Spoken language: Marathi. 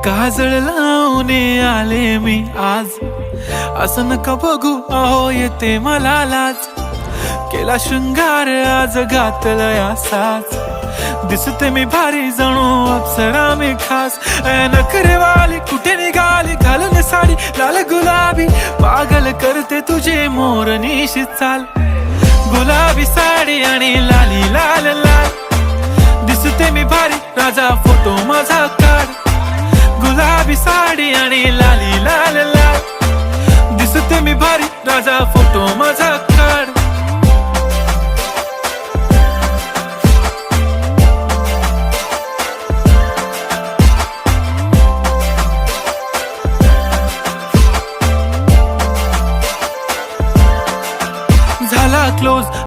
काजळ लावून आले मी आज, असं नका बघू अहो येते मला लाज. केला शृंगार आज घातलाय असाच, दिसते मी भारी जणू अप्सरा मी खास. नखरेवाली कुठे निघाली घालून साडी लाल गुलाबी, पागल करते तुझे मोरनीशी चाल. गुलाबी साडी आणि लाली लाल लाल, दिसते मी भारी राजा फोटो माझा काढ. गुलाबी साडी आणि लाली लाल लाल, दिसते मी भारी राजा फोटो माझा काढ.